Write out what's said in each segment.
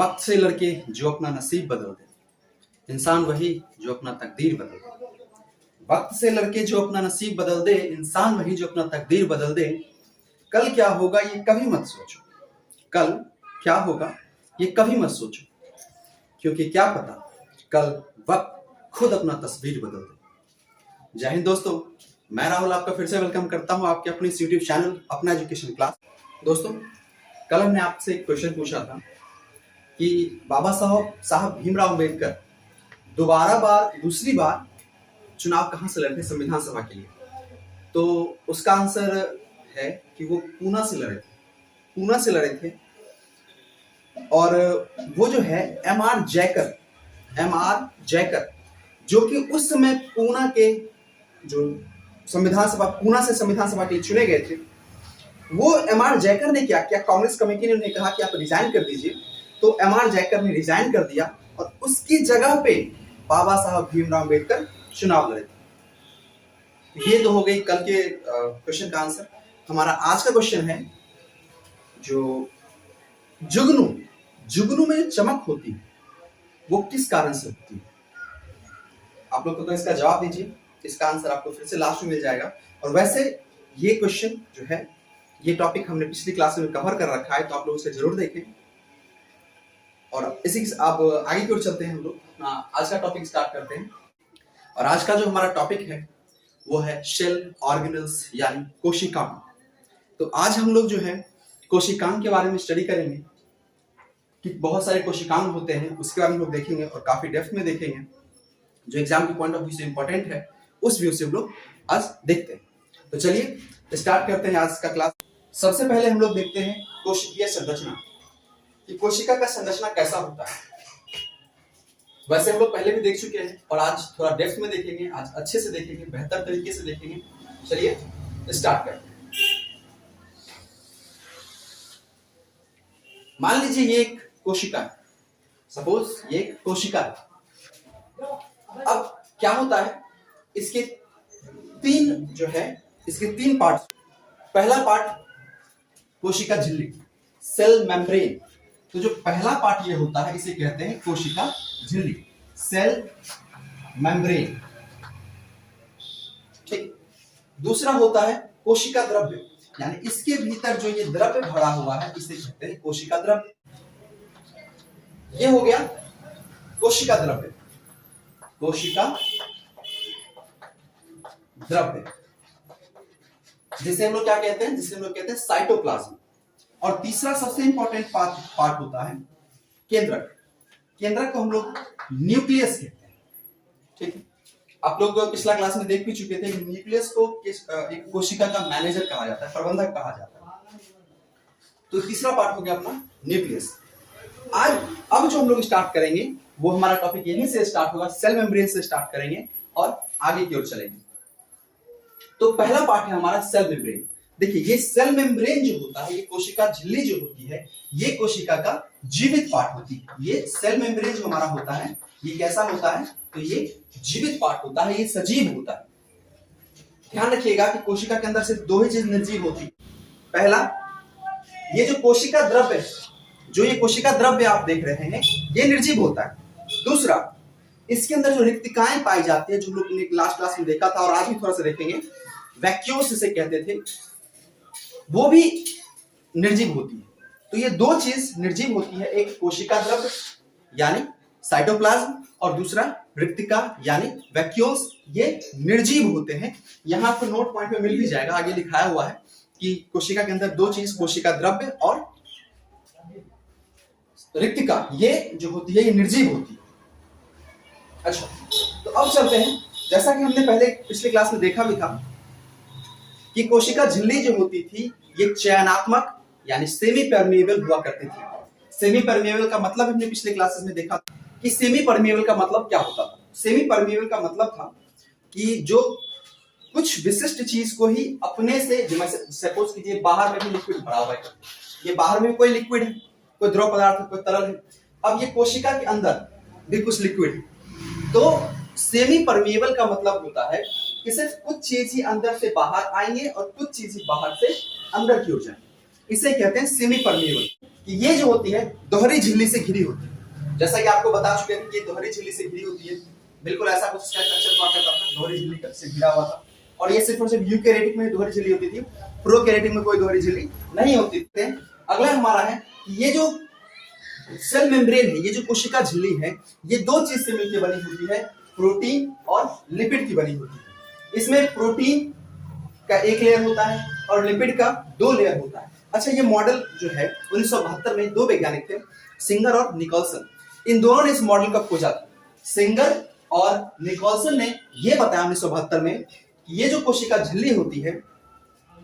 वक्त से लड़के जो अपना नसीब बदल दे, इंसान वही जो अपना तकदीर बदल दे। वक्त से लड़के जो अपना नसीब बदल दे, इंसान वही जो अपना तकदीर बदल दे। कल क्या होगा ये कभी मत सोचो, कल क्या होगा ये कभी मत सोचो, क्योंकि क्या पता कल वक्त खुद अपना तस्वीर बदल दे। जय हिंद दोस्तों, मैं राहुल आपका फिर से वेलकम करता हूं आपके अपने यूट्यूब चैनल अपना एजुकेशन क्लास। दोस्तों, कल हमने आपसे एक क्वेश्चन पूछा था कि बाबा साहब भीमराव अम्बेडकर दूसरी बार चुनाव कहां से लड़े थे संविधान सभा के लिए। तो उसका आंसर है कि वो पूना से लड़े थे। और वो जो है एम आर जयकर जो कि उस समय पूना के जो पूना से संविधान सभा के लिए चुने गए थे, वो एम आर जयकर ने क्या किया, कांग्रेस कमेटी ने उन्हें कहा कि आप रिजाइन कर दीजिए। तो एम आर जयकर ने रिजाइन कर दिया और उसकी जगह पे बाबा साहब भीमराव अम्बेडकर चुनाव लड़े थे। ये तो हो गई कल के क्वेश्चन का आंसर। हमारा आज का क्वेश्चन है, जो जुगनू में जो चमक होती है वो किस कारण से होती है। आप लोग तो इसका जवाब दीजिए, इसका आंसर आपको फिर से लास्ट में मिल जाएगा। और वैसे ये क्वेश्चन जो है, ये टॉपिक हमने पिछली क्लास में कवर कर रखा है, तो आप लोग उसे जरूर देखें। और इसी आप आगे की ओर चलते हैं, हम लोग अपना आज का टॉपिक स्टार्ट करते हैं। और आज का जो हमारा टॉपिक है वो है सेल ऑर्गेनेल्स यानी कोशिकांग। तो आज हम लोग जो है कोशिकांग के बारे में स्टडी करेंगे कि बहुत सारे कोशिकांग होते हैं, उसके बारे में लोग देखेंगे और काफी डेप्थ में देखेंगे। जो एग्जाम के पॉइंट ऑफ व्यू से इंपॉर्टेंट है, उस व्यू से हम लोग आज देखते हैं। तो चलिए स्टार्ट करते हैं आज का क्लास। सबसे पहले हम लोग देखते हैं कोशिकीय संरचना, कि कोशिका का संरचना कैसा होता है। वैसे हम लोग पहले भी देख चुके हैं और आज थोड़ा डेप्थ में देखेंगे, आज अच्छे से देखेंगे, बेहतर तरीके से देखेंगे। चलिए स्टार्ट करते हैं। मान लीजिए ये एक कोशिका है, सपोज ये एक कोशिका है। अब क्या होता है, इसके तीन पार्ट। पहला पार्ट कोशिका झिल्ली, सेल मेम्ब्रेन। तो जो पहला पार्ट ये होता है इसे कहते हैं कोशिका झिल्ली, सेल मेम्ब्रेन। ठीक। दूसरा होता है कोशिका द्रव्य, यानी इसके भीतर जो ये द्रव्य भरा हुआ है इसे कहते हैं कोशिका द्रव्य। ये हो गया कोशिका द्रव्य, जिसे हम लोग क्या कहते हैं, साइटोप्लाज्म। और तीसरा सबसे इंपॉर्टेंट पार्ट होता है केंद्रक को हम लोग न्यूक्लियस कहते हैं। ठीक है, आप लोग पिछला क्लास में देख भी चुके थे कि न्यूक्लियस को एक कोशिका का मैनेजर कहा जाता है, प्रबंधक कहा जाता है। तो तीसरा पार्ट हो गया अपना न्यूक्लियस। अब जो हम लोग स्टार्ट करेंगे वो हमारा टॉपिक यहीं से स्टार्ट होगा, सेल मेम्ब्रेन से स्टार्ट करेंगे और आगे की ओर चलेंगे। तो पहला पार्ट है हमारा सेल मेम्ब्रेन। देखिए, ये सेल मेम्ब्रेन जो होता है, ये कोशिका झिल्ली जो होती है, ये कोशिका का जीवित पार्ट होती है। ये सेल मेम्ब्रेन जो हमारा होता है, ये कैसा होता है, तो ये जीवित पार्ट होता है, ये सजीव होता है। ध्यान रखिएगा कि कोशिका के अंदर सिर्फ दो ही चीज निर्जीव होती है। पहला, ये जो कोशिका द्रव्य आप देख रहे हैं, ये निर्जीव होता है। दूसरा, इसके अंदर जो रिक्तिकाएं पाई जाती है, जो लोग ने लास्ट क्लास में देखा था और आज भी थोड़ा सा देखेंगे, वैक्यूल्स इसे कहते थे, वो भी निर्जीव होती है। तो ये दो चीज निर्जीव होती है, एक कोशिका द्रव्य यानी साइटोप्लाज्म और दूसरा रिक्तिका यानी वैक्यूल्स, ये निर्जीव होते हैं। यहाँ पर नोट पॉइंट में मिल भी जाएगा, आगे लिखाया हुआ है कि कोशिका के अंदर दो चीज, कोशिका द्रव्य और रिक्तिका, ये जो होती है ये निर्जीव होती है। अच्छा, तो अब चलते हैं। जैसा कि हमने पहले पिछले क्लास में देखा भी था कि कोशिका झिल्ली जो होती थी ये चयनात्मक यानी सेमी परमेबल हुआ करती थी। सेमी परमेबल का मतलब हमने पिछले क्लासेस में देखा कि सेमी परमेबल का मतलब क्या होता था। सेमी परमेबल का मतलब था कि जो कुछ विशिष्ट चीज को ही अपने से, सपोज कीजिए बाहर में भी लिक्विड भरा हुआ है, ये बाहर में कोई लिक्विड है, कोई द्रव पदार्थ है, कोई तरल है। अब ये कोशिका के अंदर भी कुछ लिक्विड है। तो सेमी परमेबल का मतलब होता है कि सिर्फ कुछ चीज ही अंदर से बाहर आएंगे और कुछ चीज ही बाहर से अंदर की ओर जाएंगे। इसे कहते हैं सेमी परमेबल। कि ये जो होती है दोहरी झिल्ली से घिरी होती है। जैसा कि आपको बता चुके हैं कि ये दोहरी झिल्ली से घिरी होती है, बिल्कुल ऐसा कुछ इसका स्ट्रक्चर हुआ करता था, दोहरी झिल्ली से घिरा हुआ था। और ये सिर्फ और सिर्फ यूकैरियोटिक में दोहरी झिल्ली होती थी, प्रोकैरियोटिक में कोई दोहरी झिल्ली नहीं होती थी। अगला हमारा है कि ये जो सेल मेम्ब्रेन है, ये जो कोशिका झिल्ली है, ये दो चीज से मिलकर बनी होती है, प्रोटीन और लिपिड की बनी होती है। इसमें प्रोटीन का एक लेयर होता है और लिपिड का दो लेयर होता है। अच्छा, ये मॉडल जो है 1972 में दो वैज्ञानिक थे, सिंगर और निकोलसन। इन दोनों ने इस मॉडल का खोजा था। सिंगर और निकोलसन ने यह बताया 1972 में कि ये जो कोशिका झिल्ली होती है,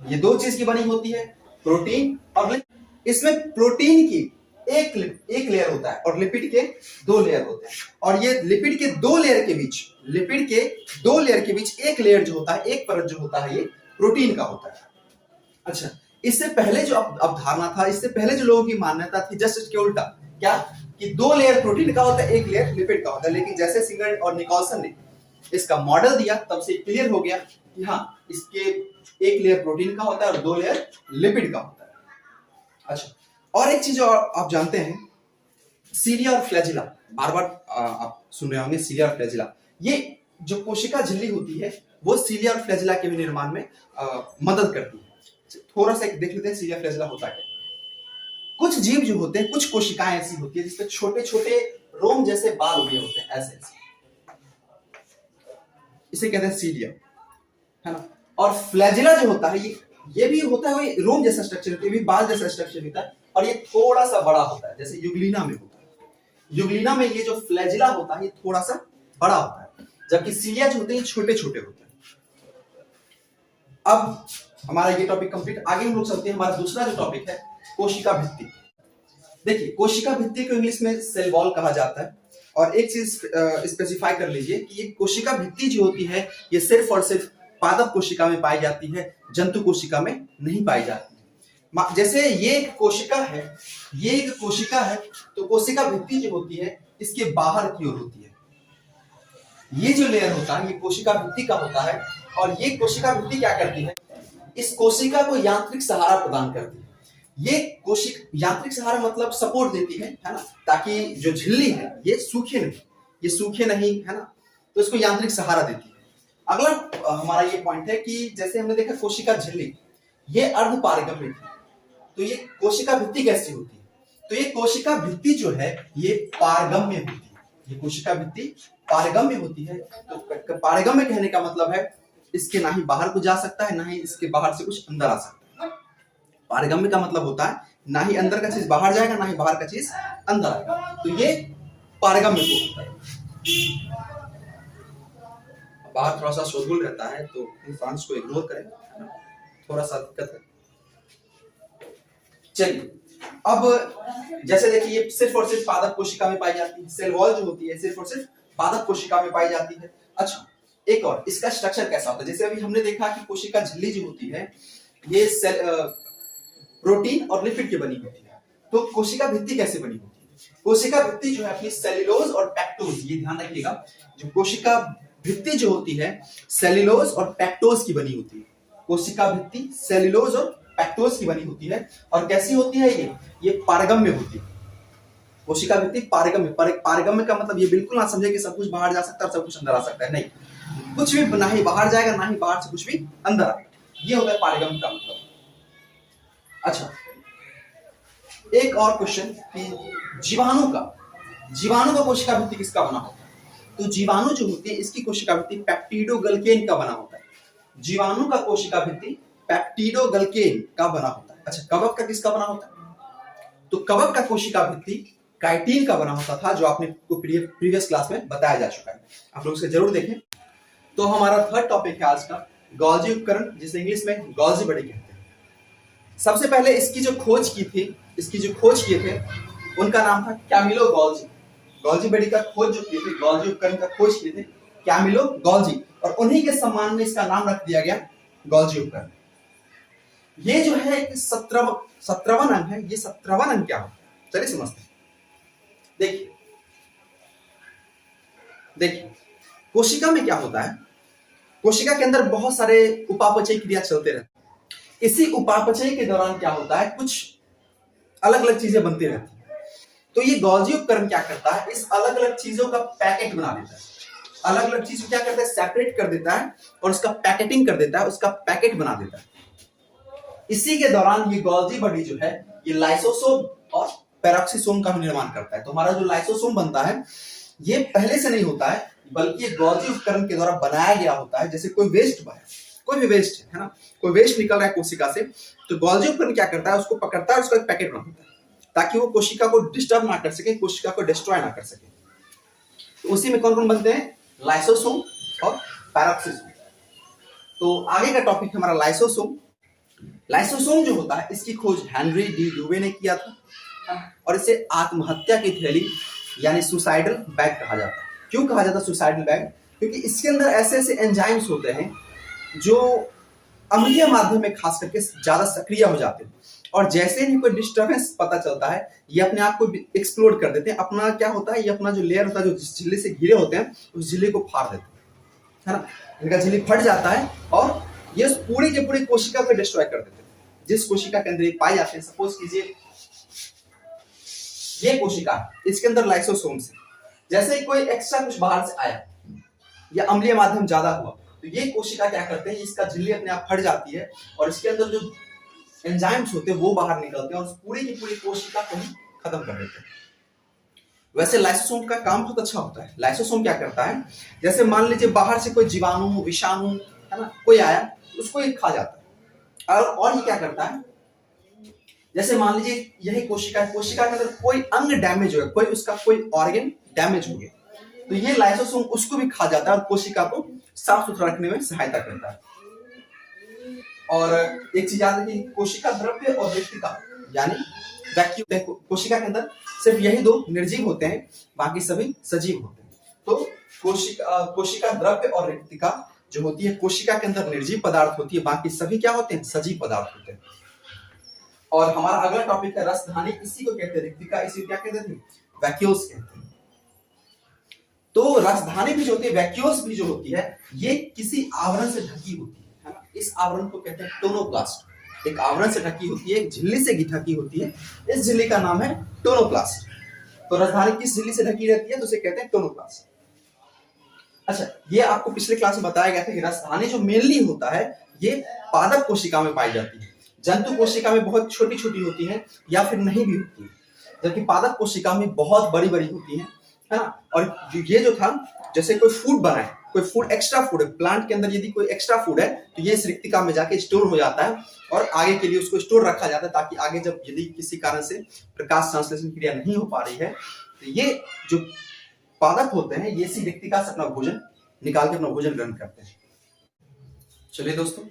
ये दो चीज की बनी होती है, प्रोटीन और लिपिड। इसमें प्रोटीन की एक लेयर होता है और लिपिड के दो लेयर होते हैं। और ये लिपिड के दो लेयर के बीच एक लेयर जो होता है, एक परत जो होता है, ये प्रोटीन का होता है। अच्छा, इससे पहले जो अवधारणा था, इससे पहले जो लोगों की मान्यता थी, जस्ट इसके उल्टा, क्या कि दो लेयर प्रोटीन का होता है, एक लेयर लिपिड का होता है। लेकिन जैसे सिंगर और निकोलसन ने इसका मॉडल दिया, तब से क्लियर हो गया कि हाँ, इसके एक लेयर प्रोटीन का होता है और दो लेयर लिपिड का होता है। अच्छा, और एक चीज और आप जानते हैं, सीलिया और फ्लैजिला, बार बार आप सुन रहे होंगे सीलिया और फ्लैजिला। ये जो कोशिका झिल्ली होती है, वो सीलिया और फ्लैजिला के भी निर्माण में मदद करती है। थोड़ा सा देख लेते हैं सीलिया फ्लैजिला होता है। कुछ जीव जो होते हैं, कुछ कोशिकाएं ऐसी होती है जिसपे छोटे छोटे रोम जैसे बाल उगे होते हैं, ऐसे इसे कहते हैं सीलिया, है ना। और फ्लैजिला जो होता है, ये भी होता है, रोम जैसा स्ट्रक्चर होता है, ये भी बाल जैसा स्ट्रक्चर होता है, और ये थोड़ा सा बड़ा होता है, जैसे यूग्लिना में होता है। यूग्लिना में ये जो फ्लैजिला होता है, ये थोड़ा सा बड़ा होता है, जबकि सीलिया जो होते हैं छोटे छोटे होते हैं। अब हमारा ये टॉपिक कंप्लीट, आगे हम लोग चलते हैं। हमारा दूसरा जो टॉपिक है, कोशिका भित्ति। देखिए, कोशिका भित्ति को इंग्लिश में सेल वॉल कहा जाता है। और एक चीज स्पेसिफाई कर लीजिए कि ये कोशिका भित्ति जो होती है, ये सिर्फ और सिर्फ पादप कोशिका में पाई जाती है, जंतु कोशिका में नहीं पाई जाती है। जैसे ये एक कोशिका है, तो कोशिका भित्ति जो होती है, इसके बाहर की ओर होती है। ये जो लेयर होता है, ये कोशिका भित्ति का होता है। और ये कोशिका भित्ति क्या करती है, इस कोशिका को यांत्रिक सहारा प्रदान करती है। ये यांत्रिक सहारा मतलब सपोर्ट देती है ना, ताकि जो झिल्ली है ये सूखे नहीं, है ना, तो इसको यांत्रिक सहारा देती है। अगला हमारा ये पॉइंट है कि जैसे हमने देखा कोशिका झिल्ली, ये अर्धपारगम्य थी, तो ये कोशिका भित्ति कैसी होती है, तो ये कोशिका भित्ति जो है ये पारगम्य होती है। ये कोशिका भित्ति पारगम्य होती है। तो पारगम्य कहने का मतलब है इसके ना ही बाहर को जा सकता है, ना ही इसके बाहर से कुछ अंदर आ सकता है। पारगम्य का मतलब होता है ना ही अंदर का चीज बाहर जाएगा, ना ही बाहर का चीज अंदर आएगा, तो ये पारगम्य होता है। बाहर थोड़ा सा शोरगुल रहता है, तो इन साउंड्स को इग्नोर करें, थोड़ा सा दिक्कत है। चलिए, अब जैसे देखिए, ये सिर्फ और सिर्फ पादप कोशिका में पाई जाती है। सेल वॉल जो होती है सिर्फ और सिर्फ पादप कोशिका में पाई जाती है। अच्छा, एक और इसका स्ट्रक्चर कैसा होता है, जैसे अभी हमने देखा कि कोशिका झिल्ली जो होती है, ये सेल प्रोटीन और लिपिड की बनी होती है। तो कोशिका भित्ति कैसे बनी होती है, कोशिका भित्ति जो है अपनी सेल्यूलोज और पैक्टोज, ये ध्यान रखिएगा, जो कोशिका भित्ति जो होती है सेल्यूलोज और पैक्टोज की बनी होती है। कोशिका भित्ति सेल्यूलोज और पैक्टोज की बनी होती है। और कैसी होती है ये पारगम्य होती है। कोशिका भित्ति पारगम्य का मतलब ये बिल्कुल ना समझे कि सब कुछ बाहर जा सकता है और सब कुछ अंदर आ सकता है, नहीं, कुछ भी ना ही बाहर जाएगा, ना ही बाहर से कुछ भी अंदर आएगा, ये होता है पारगम्य का मतलब। अच्छा, एक और क्वेश्चन कि जीवाणु का कोशिका भित्ति किसका बना होता है, तो जीवाणु जो होती है इसकी कोशिका भित्ति पेप्टिडोगल्केन का बना होता है। जीवाणु का कोशिका भित्ति पेप्टिडोगल्केन का बना होता है। अच्छा, कवक का किसका बना होता है, तो कवक का कोशिका भित्ति काइटिन का बना होता था, जो आपने प्रीवियस क्लास में बताया जा चुका है, आप लोग इसे जरूर देखें। तो हमारा थर्ड टॉपिक है आज का, गॉल्जी उपकरण, जिसे इंग्लिश में गॉल्जी बॉडी कहते हैं। सबसे पहले इसकी जो खोज किए थे उनका नाम था कैमिलो गॉल्जी। गॉल्जी बॉडी का खोज जो किए थे, गॉल्जी उपकरण का खोज किए थे कैमिलो गॉल्जी, और उन्हीं के सम्मान में इसका नाम रख दिया गया गॉल्जी उपकरण। ये जो है एक 17वां अंग है। ये 17वां अंग क्या होता है, चलिए समझते हैं। देखिए कोशिका में क्या होता है, कोशिका के अंदर बहुत सारे उपापचय क्रिया चलते रहते हैं। इसी उपापचय के दौरान क्या होता है, कुछ अलग अलग चीजें बनती रहती हैं। तो ये गॉल्जी उपकरण क्या करता है, इस अलग अलग चीजों का पैकेट बना देता है, अलग अलग चीज क्या करता है, सेपरेट कर देता है और उसका पैकेटिंग कर देता है, उसका पैकेट बना देता है। इसी के दौरान ये गॉल्जी बॉडी जो है ये लाइसोसोम और पेरोक्सिसोम का भी निर्माण करता है। तो हमारा जो लाइसोसोम बनता है ये पहले से नहीं होता है, बल्कि ये गॉल्जी उपकरण के द्वारा बनाया गया होता है। जैसे कोई वेस्ट है, कोई भी वेस्ट है ना, कोई वेस्ट निकल रहा है कोशिका से, तो गॉल्जी उपकरण क्या करता है, उसको पकड़ता है, उसका एक पैकेट बना देता है ताकि वो कोशिका को डिस्टर्ब ना कर सके, कोशिका को डिस्ट्रॉय ना कर सके। तो उसी में कौन कौन बनते हैं, लाइसोसोम और पेरोक्सिसोम। तो आगे का टॉपिक हमारा लाइसोसोम। लाइसोसोम जो होता है इसकी खोज हेनरी डी ड्यूवे ने किया था और इसे आत्महत्या की थैली यानी सुसाइडल बैग कहा जाता है। क्यों कहा जाता है सुसाइडल बैग, क्योंकि इसके अंदर ऐसे ऐसे एंजाइम्स होते हैं जो अम्लीय माध्यम में खास करके ज्यादा सक्रिय हो जाते हैं और जैसे ही कोई डिस्टर्बेंस पता चलता है ये अपने आप को एक्सप्लोड कर देते हैं। अपना क्या होता है, ये अपना जो लेयर होता है, जो झिल्ली से घिरे होते हैं, उस झिल्ली को फाड़ देते हैं, है ना। इनका झिल्ली फट जाता है और ये पूरी की पूरी कोशिका को डिस्ट्रॉय कर देते हैं। जिस कोशिका के अंदर ये पाए जाते हैं, सपोज कीजिए ये कोशिका, इसके अंदर लाइसोसोम्स है। जैसे ही कोई एक्स्ट्रा कुछ बाहर से आया या अम्लीय माध्यम ज्यादा हुआ तो ये कोशिका क्या करते हैं, इसका झिल्ली अपने आप फट जाती है और इसके अंदर जो एंजाइम्स होते हैं वो बाहर निकलते हैं और पूरी की पूरी कोशिका को ही खत्म कर देते हैं। वैसे लाइसोसोम का काम बहुत अच्छा होता है। लाइसोसोम क्या करता है, जैसे मान लीजिए बाहर से कोई जीवाणु विषाणु है ना कोई आया, उसको ये खा जाता है। और ये क्या करता है, जैसे मान लीजिए यही कोशिका है, कोशिका के अंदर कोई अंग डैमेज हो गया, कोई उसका कोई ऑर्गन डैमेज हो गया, तो ये लाइसोसोम उसको भी खा जाता है और कोशिका को साफ सुथरा रखने में सहायता करता है। और एक चीज याद रखिए, कोशिका द्रव्य और रिक्तिका यानी वैक्यूम, कोशिका के अंदर सिर्फ यही दो निर्जीव होते हैं, बाकी सभी सजीव होते हैं। तो कोशिका द्रव्य और रिक्तिका जो होती है, कोशिका के अंदर निर्जीव पदार्थ होती है, बाकी सभी क्या होते हैं, सजीव पदार्थ होते हैं। और हमारा अगला टॉपिक है रसधानी। इसी को कहते हैं रिक्तिका, इसी को क्या कहते थे, वैक्यूल्स कहते हैं। तो रसधानी भी जो होती है, वैक्यूल्स भी जो होती है, ये किसी आवरण से ढकी होती है ना। इस आवरण को कहते हैं टोनोप्लास्ट। एक आवरण से ढकी होती है, एक झिल्ली से ढकी होती है, इस झिल्ली का नाम है टोनोप्लास्ट। तो रसधानी किस झिल्ली से ढकी रहती है, तो उसे कहते हैं टोनोप्लास्ट। अच्छा, ये आपको पिछले क्लास में बताया गया था कि रसधानी जो मेनली होता है ये पादप कोशिका में पाई जाती है। जंतु कोशिका में बहुत छोटी छोटी होती है या फिर नहीं भी होती है, जबकि पादप कोशिका में बहुत बड़ी बड़ी होती है ना। और ये जो था, जैसे कोई फूड बना है, कोई फूड एक्स्ट्रा फूड है, प्लांट के अंदर यदि कोई एक्स्ट्रा फूड है तो ये इस रिक्तिका में जाके स्टोर हो जाता है और आगे के लिए उसको स्टोर रखा जाता है, ताकि आगे जब यदि किसी कारण से प्रकाश संश्लेषण क्रिया नहीं हो पा रही है तो ये जो पादप होते हैं ये इसी रिक्तिका से अपना भोजन निकाल के अपना भोजन ग्रहण करते हैं। चलिए दोस्तों,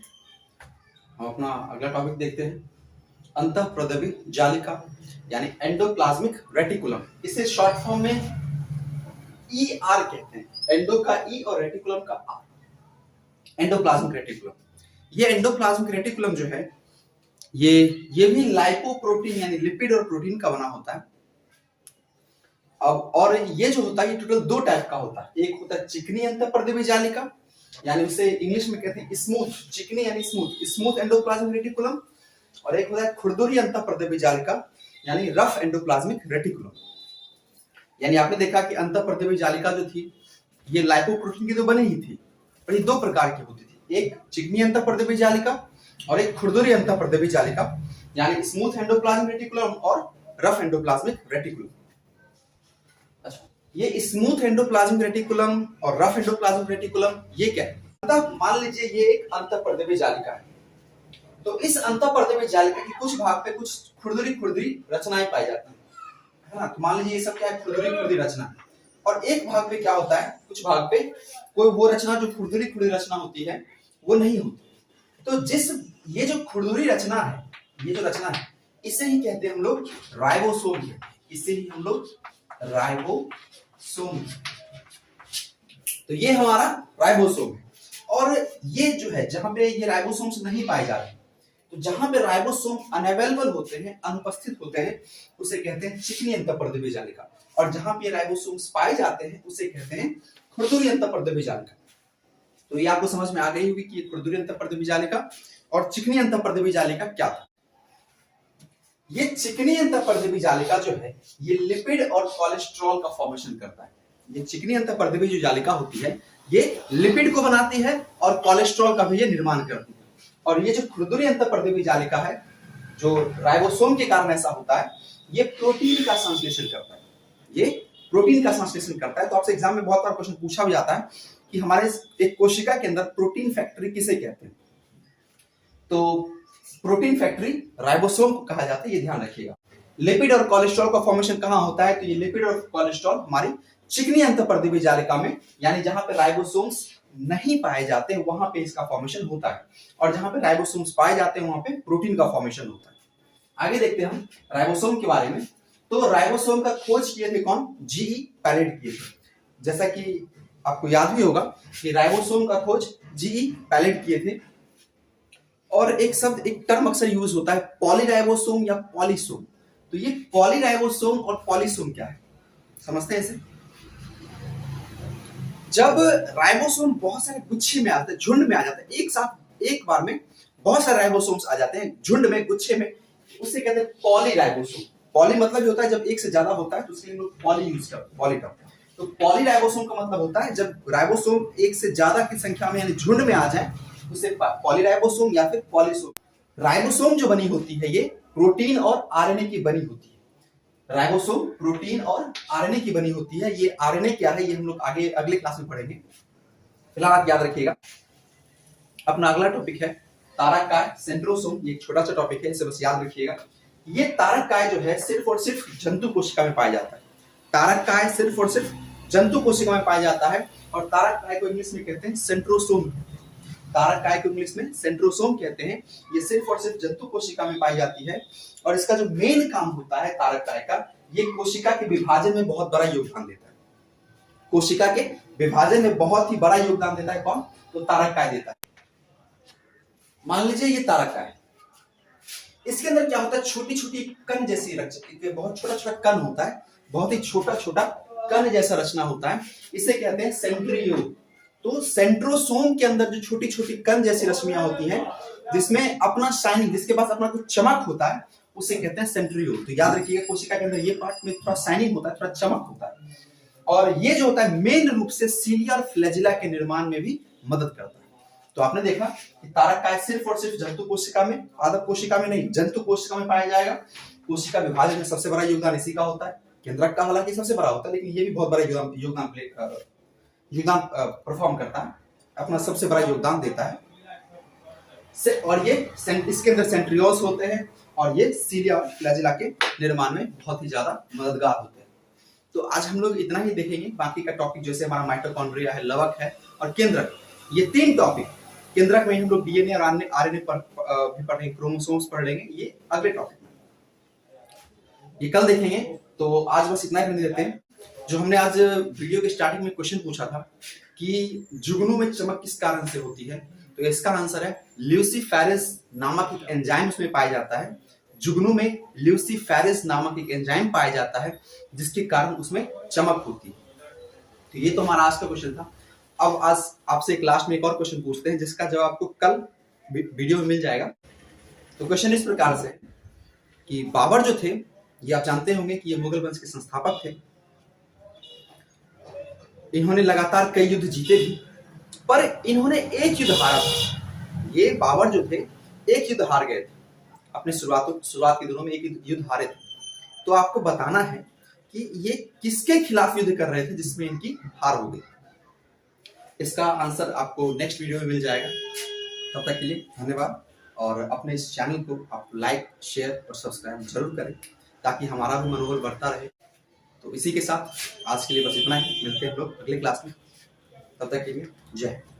हम अपना अगला टॉपिक देखते हैं, अंतःप्रद्रवी जालिका यानी एंडोप्लाज्मिक रेटिकुलम। इसे शॉर्ट फॉर्म में ER कहते हैं। एंडो का E और रेटिकुलम का R, एंडोप्लाज्मिक रेटिकुलम। ये एंडोप्लाज्मिक रेटिकुलम जो है ये भी लाइपोप्रोटीन यानी लिपिड और प्रोटीन का बना होता है। अब और ये जो होता है ये टोटल दो टाइप का होता है। एक होता है चिकनी अंतःप्रद्रवी जालिका, यानी उसे इंग्लिश में कहते हैं स्मूथ, चिकनी यानी स्मूथ एंडोप्लाज्मिक रेटिकुलम, और एक होता है खुरदुरी अंतःप्रद्रवी जालिका यानी रफ एंडोप्लाज्मिक रेटिकुलम। यानी आपने देखा कि अंतःप्रद्रवी जालिका जो थी ये लाइपोप्रोटीन की तो बनी ही थी, पर ये दो प्रकार की होती थी, एक चिकनी अंतःप्रद्रवी जालिका और एक खुरदुरी अंतःप्रद्रवी जालिका, यानी स्मूथ एंडोप्लाज्मिक रेटिकुलम और रफ एंडोप्लाज्मिक रेटिकुलम। अच्छा, ये स्मूथ एंडोप्लाज्मिक रेटिकुलम और रफ एंडोप्लाज्मिक रेटिकुलम ये क्या है? मान लीजिए ये एक अंतःप्रद्रवी जालिका है, तो इस अंतःप्रद्रवी जालिका की कुछ भाग पे कुछ खुरदुरी रचनाएं पाई जाती है ना। तो मान लीजिए ये सब क्या है, खुरदुरी रचना, और एक भाग पे क्या होता है, कुछ भाग पे कोई वो रचना जो खुरदुरी रचना होती है वो नहीं होती। तो जिस ये जो खुरदुरी रचना है, ये जो रचना है, इसे ही कहते हैं हम लोग राइबोसोम। इसे ही हम लोग राइबोसोम। तो ये हमारा राइबोसोम है। और ये जो है जहां पे ये राइबोसोम्स नहीं पाए जा रहे, तो जहां पे राइबोसोम अनअवेलेबल होते हैं, अनुपस्थित होते हैं, उसे कहते हैं चिकनी अंतःप्रद्रवी जालिका, और जहां पे राइबोसोम्स पाए जाते हैं उसे कहते हैं खुरदुरी अंतःप्रद्रवी जालिका। तो ये आपको समझ में आ गई होगी कि खुरदुरी अंतःप्रद्रवी जालिका और चिकनी अंतःप्रद्रवी जालिका क्या था। ये चिकनी अंतःपर्दिवी जालिका जो है ये लिपिड और कोलेस्ट्रॉल का फॉर्मेशन करता है। ये चिकनी अंतःपर्दिवी जो जालिका होती है ये लिपिड को बनाती है और कोलेस्ट्रॉल का भी ये निर्माण करती है। और ये जो खुरदुरी अंतःपर्दिवी जालिका है जो राइबोसोम के कारण ऐसा होता है, ये प्रोटीन का संश्लेषण करता है। ये प्रोटीन का संश्लेषण करता है। तो आपसे एग्जाम में बहुत बार क्वेश्चन पूछा भी जाता है कि हमारे एक कोशिका के अंदर प्रोटीन फैक्ट्री किसे कहते हैं। तो प्रोटीन फैक्ट्री राइबोसोम को कहा जाता है, ये ध्यान रखिएगा। लिपिड और कोलेस्ट्रॉल का फॉर्मेशन कहां होता है, तो ये लिपिड और कोलेस्ट्रॉल हमारी चिकनी अंतःपर्दिवी जालिका में, यानी जहां पे राइबोसोम्स नहीं पाए जाते वहां पे इसका फॉर्मेशन होता है, और जहां पे राइबोसोम्स पाए जाते हैं वहां पे प्रोटीन का फॉर्मेशन होता है। आगे देखते हैं हम राइबोसोम के बारे में। तो राइबोसोम का खोज किए थे कौन, जीई पैलेट किए थे। जैसा कि आपको याद भी होगा कि राइबोसोम का खोज जीई पैलेट किए थे। और एक शब्द, एक टर्म अक्सर यूज होता है पॉलीराइबोसोम या पॉलीसोम। तो ये पॉलीराइबोसोम और पॉलीसोम क्या है, समझते हैं इसे। जब राइबोसोम बहुत सारे गुच्छे में आते हैं, झुंड में आ जाते हैं, एक साथ एक बार में बहुत सारे राइबोसोम्स आ जाते हैं झुंड में, गुच्छे में, उसे कहते हैं पॉलीराइबोसोम। पॉली मतलब ये होता है जब एक से ज्यादा होता है, तो इसलिए हम लोग पॉली यूज करते हैं, पॉली टर्म। तो पॉलीराइबोसोम का मतलब होता है जब राइबोसोम एक से ज्यादा की संख्या में यानी झुंड में आ जाए, उसे पॉलीराइबोसोम या फिर पॉलीसोम। राइबोसोम जो बनी होती है ये प्रोटीन और आरएनए की बनी होती है। राइबोसोम प्रोटीन और आरएनए की बनी होती है। ये आरएनए क्या है ये हम लोग आगे अगले क्लास में पढ़ेंगे। फिलहाल आप याद रखिएगा। अपना अगला टॉपिक है तारककाय सेंट्रोसोम। ये एक छोटा सा टॉपिक है, इसे बस याद रखिएगा। ये तारककाय जो है सिर्फ और सिर्फ जंतु कोशिका में पाया जाता है। तारककाय सिर्फ और सिर्फ जंतु कोशिका में पाया जाता है, और तारककाय को इंग्लिश में कहते हैं सेंट्रोसोम। तारककाय को इंग्लिश में सेंट्रोसोम कहते हैं। ये सिर्फ और सिर्फ जंतु कोशिका में पाई जाती है, और इसका जो मेन काम होता है तारककाय का, ये कोशिका के विभाजन में बहुत बड़ा योगदान देता है। कोशिका के विभाजन में बहुत ही बड़ा योगदान देता है कौन, तो तारककाय देता है। मान लीजिए ये तारककाय, इसके अंदर क्या होता है, छोटी छोटी कण जैसी रचना, बहुत छोटा छोटा कण होता है, बहुत ही छोटा छोटा कण जैसा रचना होता है, इसे कहते हैं सेंट्रियोल। तो सेंट्रोसोम के अंदर जो छोटी छोटी कण जैसी रश्मियां होती हैं, जिसमें अपना शाइनिंग, जिसके पास अपना कुछ चमक होता है, उसे कहते हैं सेंट्रियोल। तो याद रखिएगा कोशिका के अंदर ये पार्ट में थोड़ा शाइनिंग होता है, थोड़ा चमक होता है, और ये जो होता है मेन रूप से सीलिया और फ्लैजिला के निर्माण में भी मदद करता है। तो आपने देखा कि तारककाय सिर्फ और सिर्फ जंतु कोशिका में, पादप कोशिका में नहीं, जंतु कोशिका में पाया जाएगा। कोशिका विभाजन में सबसे बड़ा योगदान इसी का होता है। केंद्रक का हालांकि सबसे बड़ा होता है, लेकिन ये भी बहुत बड़ा योगदान परफॉर्म करता है, अपना सबसे बड़ा योगदान देता है। और ये इसके अंदर सेंट्रियोल्स होते हैं, और ये सीलिया और फ्लैजिला के निर्माण में बहुत ही ज्यादा मददगार होते हैं। तो आज हम लोग इतना ही देखेंगे। बाकी का टॉपिक जैसे हमारा माइटोकॉन्ड्रिया है, लवक है और केंद्रक, ये तीन टॉपिक, केंद्रक में हम लोग डीएनए और आरएनए पर भी पढ़ेंगे, क्रोमोसोम्स पढ़ लेंगे, ये अगले टॉपिक में, ये कल देखेंगे। तो आज बस इतना ही करने देते हैं। जो हमने आज वीडियो के स्टार्टिंग में क्वेश्चन पूछा था कि जुगनू में चमक किस कारण से होती है, तो इसका आंसर है ल्यूसीफेरेज नामक एक एंजाइम उसमें पाया जाता है। जुगनू में ल्यूसीफेरेज नामक एक एंजाइम पाया जाता है, जिसके कारण उसमें चमक होती है। तो ये तो हमारा आज का क्वेश्चन था। अब आज आपसे एक लास्ट में एक और क्वेश्चन पूछते हैं, जिसका जवाब आपको कल वीडियो में मिल जाएगा। तो क्वेश्चन इस प्रकार से कि बाबर जो थे, ये आप जानते होंगे कि ये मुगल वंश के संस्थापक थे। इन्होंने लगातार कई युद्ध जीते भी, पर इन्होंने एक युद्ध हारा था। ये बाबर जो थे एक युद्ध हार गए थे, अपने शुरुआत के दिनों में एक युद्ध हारे थे। तो आपको बताना है कि ये किसके खिलाफ युद्ध कर रहे थे जिसमें इनकी हार हो गई। इसका आंसर आपको नेक्स्ट वीडियो में मिल जाएगा। तब तक के लिए धन्यवाद, और अपने इस चैनल को आप लाइक, शेयर और सब्सक्राइब जरूर करें, ताकि हमारा भी मनोबल बढ़ता रहे। तो इसी के साथ आज के लिए बस इतना ही। मिलते हैं लोग अगले क्लास में। तब तक के लिए जय हिंद।